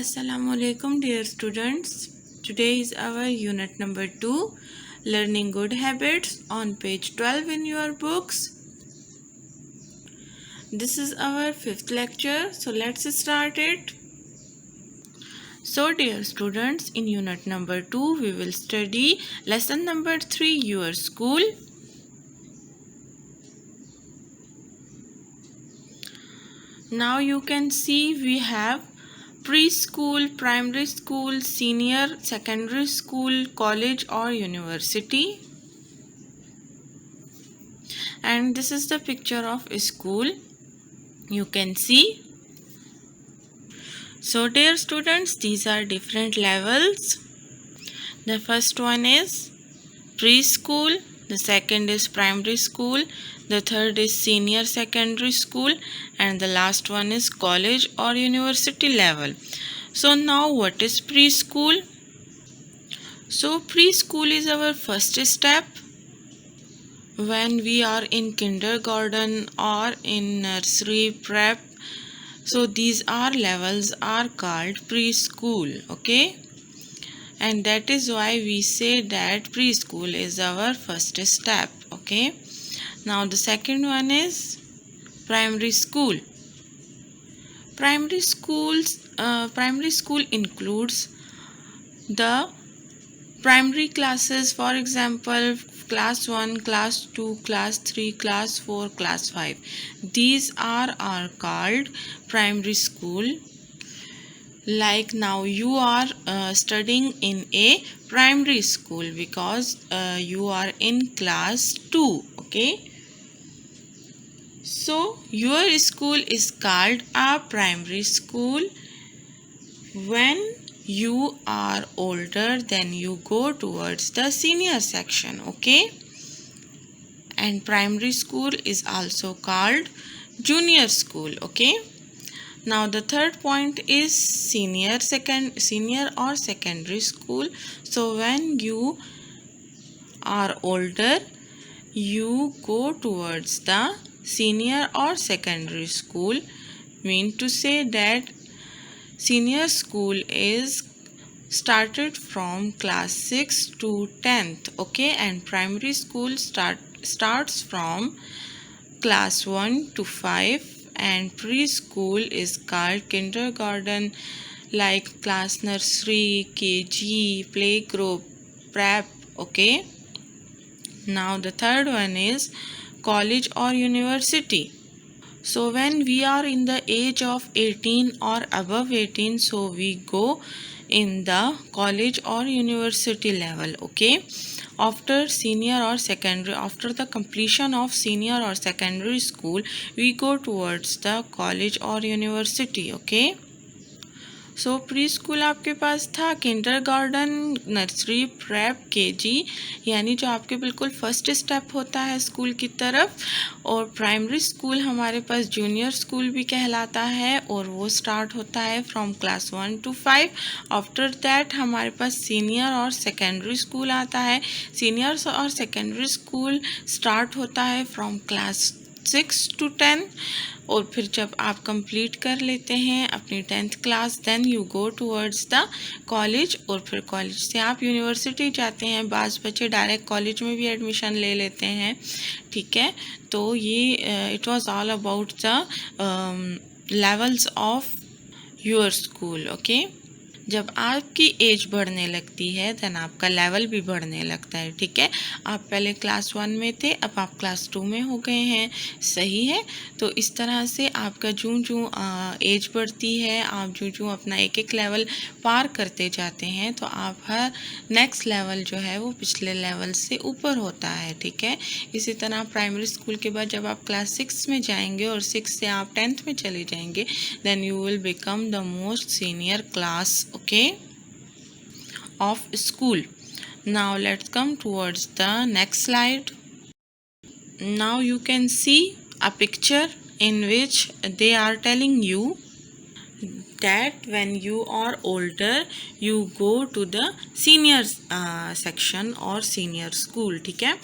Assalamualaikum dear students. Today is our unit number 2, Learning Good Habits, on page 12 in your books. This is our 5th lecture, so let's start it. So dear students, in unit number 2 we will study lesson number 3, your school. Now you can see we have preschool, primary school, senior secondary school, college or university. And this is the picture of a school. You can see. So dear students, these are different levels. The first one is preschool, the second is primary school, the third is senior secondary school, and the last one is college or university level. So now what is preschool? So preschool is our first step when we are in kindergarten or in nursery prep. So these levels are called preschool, okay? And that is why we say that preschool is our first step, okay? Now the second one is primary school. Primary school includes the primary classes, for example, class 1, class 2, class 3, class 4, class 5. These are called primary school. Like now you are studying in a primary school because you are in class 2, okay? So your school is called a primary school. When you are older, then you go towards the senior section, okay? And primary school is also called junior school, okay? Now the third point is senior or secondary school. So when you are older, you go towards the senior or secondary school. Mean to say that senior school is started from class 6 to 10th, okay? And primary school starts from class 1 to 5, and preschool is called kindergarten, like class nursery, KG, playgroup, prep, okay? Now the third one is college or university. So when we are in the age of 18 or above 18, so we go in the college or university level, okay? After the completion of senior or secondary school, we go towards the college or university, okay? So pre school आपके पास था, kindergarten, nursery, prep, KG, यानी जो आपके बिल्कुल first step होता है school की तरफ. और प्राइमरी स्कूल हमारे पास जूनियर स्कूल भी कहलाता है और वो स्टार्ट होता है from class 1 to 5. After that हमारे पास सीनियर और सेकेंडरी स्कूल आता है. सीनियर और सेकेंडरी स्कूल स्टार्ट होता है फ्रॉम क्लास 6 to 10. और फिर जब आप कंप्लीट कर लेते हैं अपनी 10th class, then you go towards the college. और फिर कॉलेज से आप यूनिवर्सिटी जाते हैं. बाज़ बच्चे डायरेक्ट कॉलेज में भी एडमिशन ले लेते हैं, ठीक है? तो ये it was all about the levels of your school, okay? जब आपकी एज बढ़ने लगती है देन आपका लेवल भी बढ़ने लगता है, ठीक है? आप पहले क्लास 1 में थे, अब आप क्लास 2 में हो गए हैं, सही है? तो इस तरह से आपका जूं एज बढ़ती है, आप जूं अपना एक एक लेवल पार करते जाते हैं, तो आप हर नेक्स्ट लेवल जो है वो पिछले लेवल से ऊपर होता है, ठीक है? इसी तरह प्राइमरी स्कूल के बाद जब आप क्लास 6 में जाएंगे और 6 से आप 10th में चले जाएंगे, then you will become the most senior class, okay, of school. Now let's come towards the next slide. Now you can see a picture in which they are telling you that when you are older you go to the senior section or senior school. ठीक है,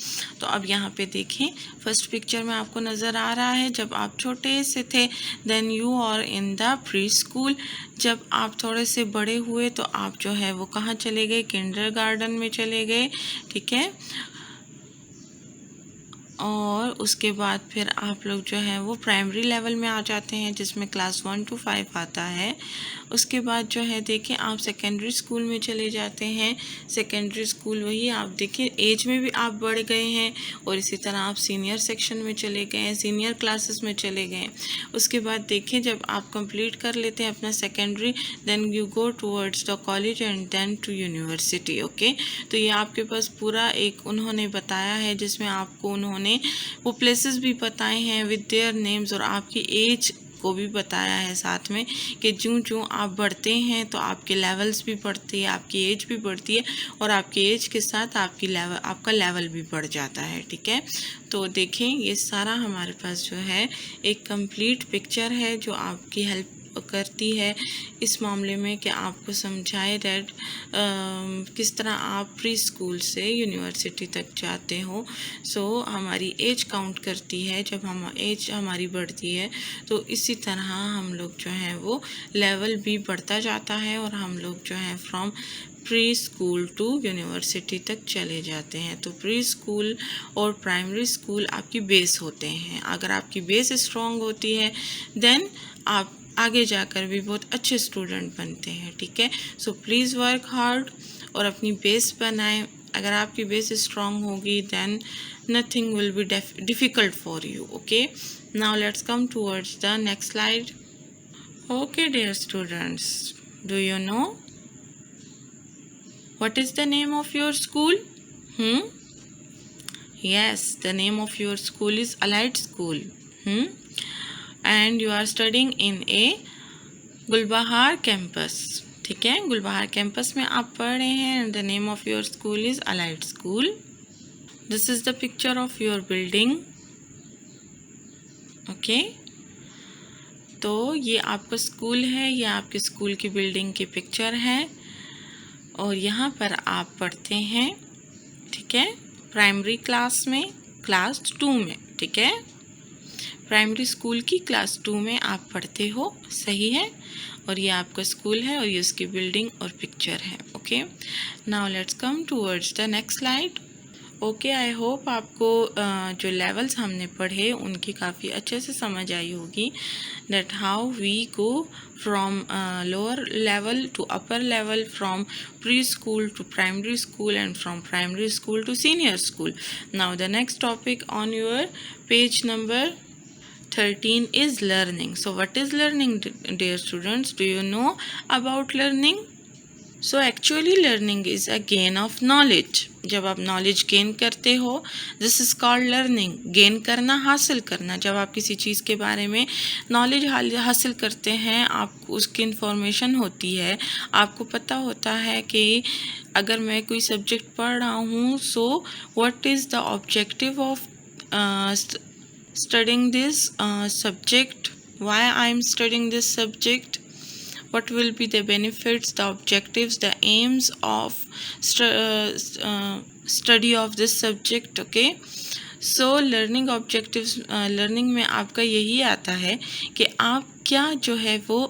तो अब यहाँ पे देखें, first picture में आपको नज़र आ रहा है जब आप छोटे से थे, then you are in the pre school. जब आप थोड़े से बड़े हुए तो आप जो है वो कहाँ चले गए, किंडरगार्टन में चले गए. ठीक है, और उसके बाद फिर आप लोग जो है वो प्राइमरी लेवल में आ जाते हैं जिसमें क्लास 1 to 5 आता है. उसके बाद जो है देखें आप सेकेंडरी स्कूल में चले जाते हैं. सेकेंडरी स्कूल वही आप देखें एज में भी आप बढ़ गए हैं, और इसी तरह आप सीनियर सेक्शन में चले गए हैं, सीनियर क्लासेस में चले गए हैं. उसके बाद देखें जब आप कंप्लीट कर लेते हैं अपना secondary, then you go towards the college and then to university. Okay, तो ये आपके पास पूरा एक उन्होंने बताया है जिसमें आपको उन्होंने वो प्लेसेस भी बताए हैं विद देयर नेम्स, और आपकी एज को भी बताया है साथ में कि जो आप बढ़ते हैं तो आपके लेवल्स भी बढ़ते हैं, आपकी एज भी बढ़ती है, और आपकी एज के साथ आपका लेवल भी बढ़ जाता है. ठीक है, तो देखें ये सारा हमारे पास जो है एक कंप्लीट पिक्चर है जो आपकी हेल्प करती है इस मामले में कि आपको समझाए दैट किस तरह आप प्री स्कूल से यूनिवर्सिटी तक जाते हो. सो हमारी एज काउंट करती है, जब हम एज हमारी बढ़ती है तो इसी तरह हम लोग जो हैं वो लेवल भी बढ़ता जाता है, और हम लोग जो हैं from pre school to university तक चले जाते हैं. तो प्री स्कूल और प्राइमरी स्कूल आपकी बेस होते हैं. अगर आपकी बेस स्ट्रॉन्ग होती है देन आप आगे जाकर भी बहुत अच्छे स्टूडेंट बनते हैं. ठीक है, सो प्लीज़ वर्क हार्ड और अपनी बेस बनाएं. अगर आपकी बेस स्ट्रॉन्ग होगी then nothing will be difficult for you. Okay, now let's come towards the next slide. Okay dear students, do you know what is the name of your school? Yes, the name of your school is Allied School. And you are studying in a Gulbahar campus. ठीक है, गुलबहार campus में आप पढ़ रहे हैं, and the name of your school is Allied School. This is the picture of your building. Okay, तो ये आपका स्कूल है, ये आपके स्कूल की बिल्डिंग की पिक्चर है, और यहाँ पर आप पढ़ते हैं. ठीक है, प्राइमरी क्लास में, क्लास 2 में. ठीक है, प्राइमरी स्कूल की क्लास 2 में आप पढ़ते हो, सही है. और ये आपका स्कूल है और ये उसकी बिल्डिंग और पिक्चर है. Okay, now let's come towards the next slide. Okay, I hope आपको जो लेवल्स हमने पढ़े उनकी काफ़ी अच्छे से समझ आई होगी, that how we go from lower level to upper level, from pre school to primary school, and from primary school to senior school. Now the next topic on your page number 13 is learning. So what is learning, dear students? Do you know about learning? So actually learning is a gain of knowledge. जब आप knowledge gain करते हो, this is called learning. Gain करना, हासिल करना. जब आप किसी चीज़ के बारे में नॉलेज हासिल करते हैं, आपको उसकी इन्फॉर्मेशन होती है, आपको पता होता है कि अगर मैं कोई सब्जेक्ट पढ़ रहा हूँ, so what is the objective of studying this subject, why I am studying this subject, what will be the benefits, the objectives, the aims of study of this subject. Okay, so learning objectives, learning में आपका यही आता है कि आप क्या जो है वो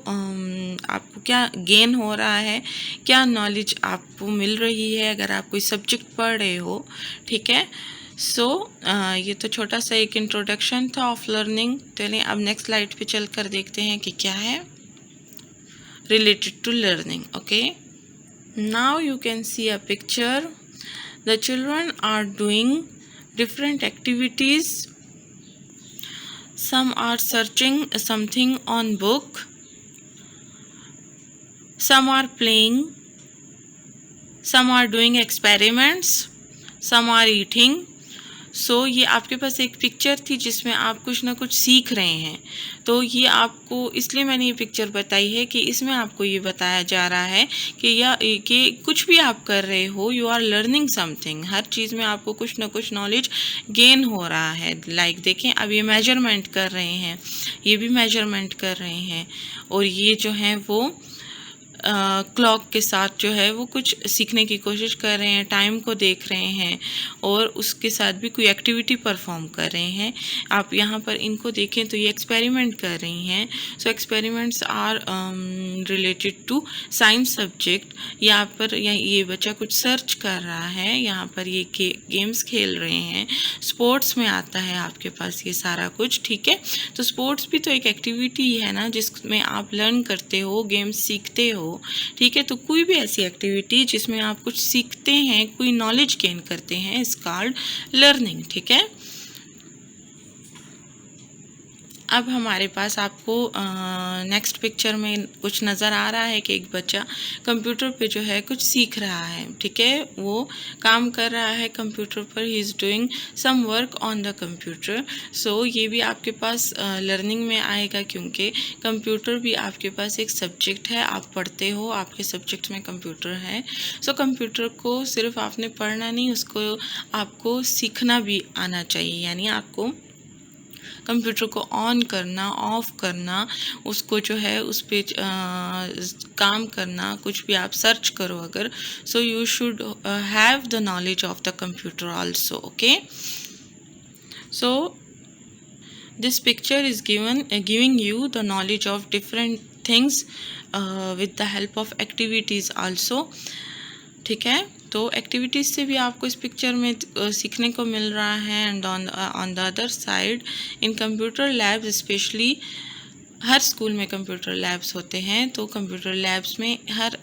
आपको क्या गेन हो रहा है, क्या नॉलेज आपको मिल रही है अगर आप कोई सब्जेक्ट पढ़ रहे हो. ठीक है, सो ये तो छोटा सा एक इंट्रोडक्शन था ऑफ लर्निंग. चलिए अब नेक्स्ट स्लाइड पे चल कर देखते हैं कि क्या है related to learning. Okay, now you can see a picture. The children are doing different activities. Some are searching something on book, some are playing, some are doing experiments, some are eating. So ये आपके पास एक picture थी जिसमें आप कुछ ना कुछ सीख रहे हैं। तो ये आपको इसलिए मैंने ये पिक्चर बताई है कि इसमें आपको ये बताया जा रहा है कि कुछ भी आप कर रहे हो, यू आर लर्निंग समथिंग। हर चीज़ में आपको कुछ ना कुछ नॉलेज गेन हो रहा है। लाइक देखें, अब ये मेजरमेंट कर रहे हैं, ये भी मेजरमेंट कर रहे हैं, और ये जो है वो क्लॉक के साथ जो है वो कुछ सीखने की कोशिश कर रहे हैं, टाइम को देख रहे हैं, और उसके साथ भी कोई एक्टिविटी परफॉर्म कर रहे हैं। आप यहाँ पर इनको देखें तो ये एक्सपेरिमेंट कर रही हैं। So experiments are related to science subject. यहाँ पर ये बच्चा कुछ सर्च कर रहा है, यहाँ पर ये गेम्स खेल रहे हैं। स्पोर्ट्स में आता है आपके पास ये सारा कुछ, ठीक है। तो स्पोर्ट्स भी तो एक एक्टिविटी है ना, जिसमें आप लर्न करते हो, गेम्स सीखते हो, ठीक है। तो कोई भी ऐसी एक्टिविटी जिसमें आप कुछ सीखते हैं, कोई नॉलेज गेन करते हैं, इज कॉल्ड लर्निंग, ठीक है। अब हमारे पास आपको नेक्स्ट पिक्चर में कुछ नज़र आ रहा है कि एक बच्चा कंप्यूटर पे जो है कुछ सीख रहा है, ठीक है। वो काम कर रहा है कंप्यूटर पर, he is doing some work on the computer. So ये भी आपके पास लर्निंग में आएगा, क्योंकि कंप्यूटर भी आपके पास एक सब्जेक्ट है, आप पढ़ते हो, आपके सब्जेक्ट में कंप्यूटर है। सो कंप्यूटर को सिर्फ आपने पढ़ना नहीं, उसको आपको सीखना भी आना चाहिए, यानी आपको कंप्यूटर को ऑन करना, ऑफ करना, उसको जो है उस पर काम करना, कुछ भी आप सर्च करो अगर, so you should have the knowledge of the computer also, okay. So this picture is giving you the knowledge of different things with the help of activities also, ठीक है। तो एक्टिविटीज़ से भी आपको इस पिक्चर में सीखने को मिल रहा है। And on the other side, in computer labs specially, her school में कंप्यूटर लैब्स होते हैं। तो कंप्यूटर लैब्स में हर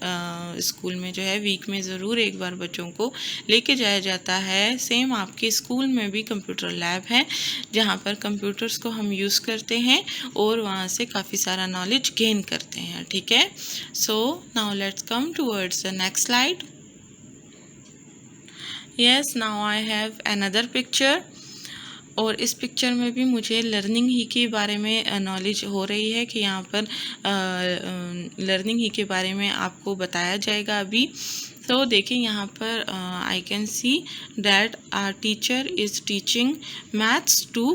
स्कूल में जो है वीक में ज़रूर एक बार बच्चों को लेके जाया जाता है। सेम आपके स्कूल में भी कंप्यूटर लैब है, जहाँ पर कंप्यूटर्स को हम यूज़ करते हैं और वहाँ से काफ़ी सारा नॉलेज गेन करते हैं, ठीक है। So now let's come towards the next slide. Yes, now I have another picture, और इस पिक्चर में भी मुझे लर्निंग ही के बारे में नॉलेज हो रही है कि यहाँ पर लर्निंग ही के बारे में आपको बताया जाएगा अभी। तो देखिए यहाँ पर I can see that our teacher is teaching maths to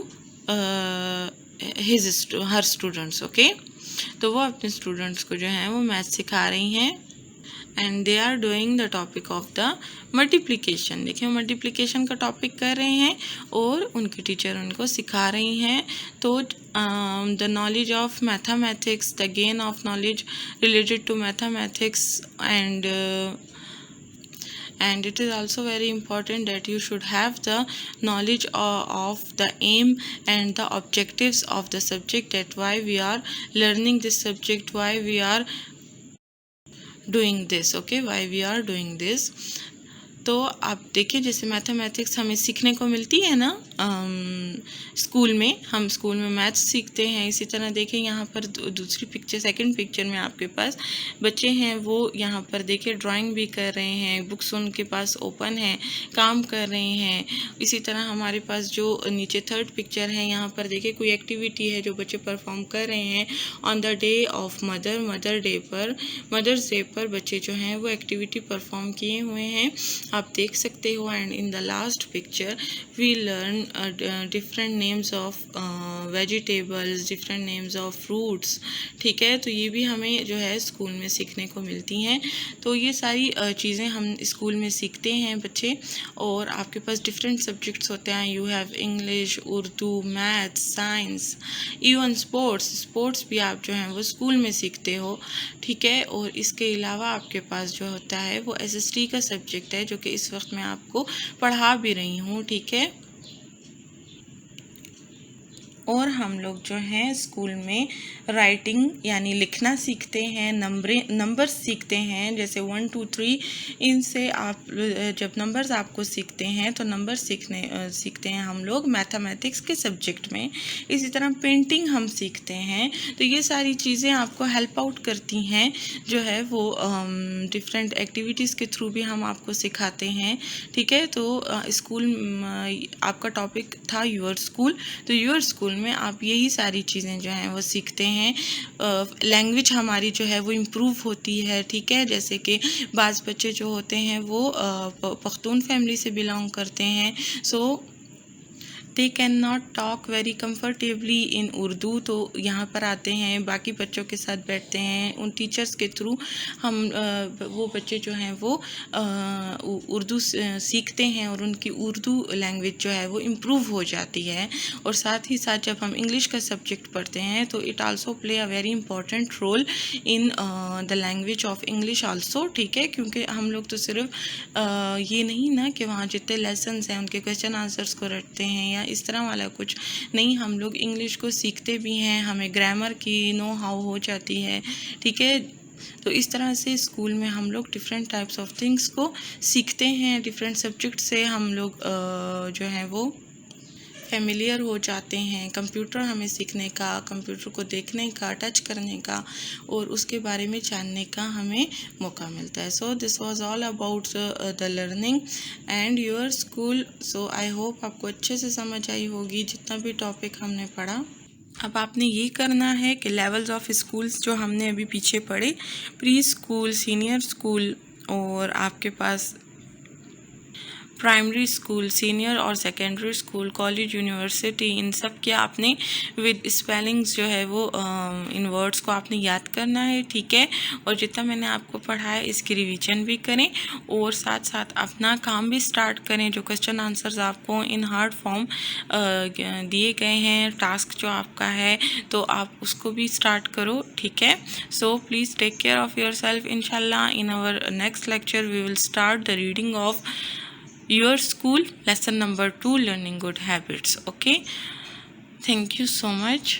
her students, okay. तो वो अपने स्टूडेंट्स को जो है वो मैथ्स सिखा रही हैं, and they are doing the topic of the multiplication. देखिए मल्टीप्लिकेशन का टॉपिक कर रहे हैं और उनकी टीचर उनको सिखा रही हैं। तो the knowledge of mathematics, the gain of knowledge related to mathematics, and it is also very important that you should have the knowledge of the aim and the objectives of the subject, that why we are learning this subject, why we are doing this, okay, why we are doing this। तो आप देखिए जैसे mathematics हमें सीखने को मिलती है ना स्कूल में, हम स्कूल में मैथ्स सीखते हैं। इसी तरह देखिए यहाँ पर दूसरी पिक्चर, सेकंड पिक्चर में आपके पास बच्चे हैं, वो यहाँ पर देखिए ड्राइंग भी कर रहे हैं, बुक्स उनके पास ओपन है, काम कर रहे हैं। इसी तरह हमारे पास जो नीचे थर्ड पिक्चर है, यहाँ पर देखिए कोई एक्टिविटी है जो बच्चे परफॉर्म कर रहे हैं on the day of mother's day पर बच्चे जो हैं वो एक्टिविटी परफॉर्म किए हुए हैं, आप देख सकते हो। And in the last picture we learn different names of vegetables, different names of fruits, ठीक है। तो ये भी हमें जो है स्कूल में सीखने को मिलती हैं। तो ये सारी चीज़ें हम स्कूल में सीखते हैं बच्चे। और आपके पास डिफरेंट सब्जेक्ट्स होते हैं, you have English, Urdu, maths, science, even sports भी आप जो हैं वो स्कूल में सीखते हो, ठीक है। और इसके अलावा आपके पास जो होता है वो SST का सब्जेक्ट है, जो कि इस वक्त मैं आपको पढ़ा भी रही हूँ, ठीक है। और हम लोग जो हैं स्कूल में राइटिंग यानी लिखना सीखते हैं, नंबर्स सीखते हैं, जैसे 1 2 3। इनसे आप जब नंबर्स आपको सीखते हैं तो नंबर सीखते हैं हम लोग मैथमेटिक्स के सब्जेक्ट में। इसी तरह पेंटिंग हम सीखते हैं। तो ये सारी चीज़ें आपको हेल्प आउट करती हैं, जो है वो डिफरेंट एक्टिविटीज़ के थ्रू भी हम आपको सिखाते हैं। ठीक है, तो स्कूल आपका टॉपिक था योर स्कूल, तो योर स्कूल में आप यही सारी चीज़ें जो हैं वो सीखते हैं। लैंग्वेज हमारी जो है वो इम्प्रूव होती है। ठीक है, जैसे कि बाज़ बच्चे जो होते हैं वो पख्तून फैमिली से बिलोंग करते हैं, so they can not talk very comfortably in Urdu. तो यहाँ पर आते हैं, बाकी बच्चों के साथ बैठते हैं, उन टीचर्स के थ्रू हम वो बच्चे जो हैं वो उर्दू सीखते हैं और उनकी उर्दू लैंग्वेज जो है वो इम्प्रूव हो जाती है। और साथ ही साथ जब हम इंग्लिश का सब्जेक्ट पढ़ते हैं तो it also play a very important role in the language of English also. ठीक है, क्योंकि हम लोग तो सिर्फ ये नहीं ना कि वहाँ जितने लेसन्स हैं उनके क्वेश्चन आंसर्स को रटते हैं या इस तरह वाला कुछ नहीं, हम लोग इंग्लिश को सीखते भी हैं, हमें ग्रामर की नो हाउ हो जाती है। ठीक है, तो इस तरह से स्कूल में हम लोग डिफरेंट टाइप्स ऑफ थिंग्स को सीखते हैं। डिफरेंट सब्जेक्ट से हम लोग जो है वो फेमिलियर हो जाते हैं। कंप्यूटर हमें सीखने का, कंप्यूटर को देखने का, टच करने का और उसके बारे में जानने का हमें मौका मिलता है। So this was all about the learning and your school. So I hope आपको अच्छे से समझ आई होगी जितना भी टॉपिक हमने पढ़ा। अब आपने ये करना है कि लेवल्स ऑफ स्कूल्स जो हमने अभी पीछे पढ़े, प्री स्कूल, सीनियर स्कूल और आपके पास प्राइमरी स्कूल, सीनियर और सेकेंडरी स्कूल, कॉलेज, यूनिवर्सिटी, इन सब के आपने विद स्पेलिंग्स जो है वो इन वर्ड्स को आपने याद करना है। ठीक है, और जितना मैंने आपको पढ़ाया इसकी रिवीजन भी करें और साथ साथ अपना काम भी स्टार्ट करें। जो क्वेश्चन आंसर्स आपको इन हार्ड फॉर्म दिए गए हैं, टास्क जो आपका है, तो आप उसको भी स्टार्ट करो। ठीक है, so please take care of yourself. इंशाल्लाह in our next lecture we will start the reading of your school lesson number 2, learning good habits. Okay, thank you so much.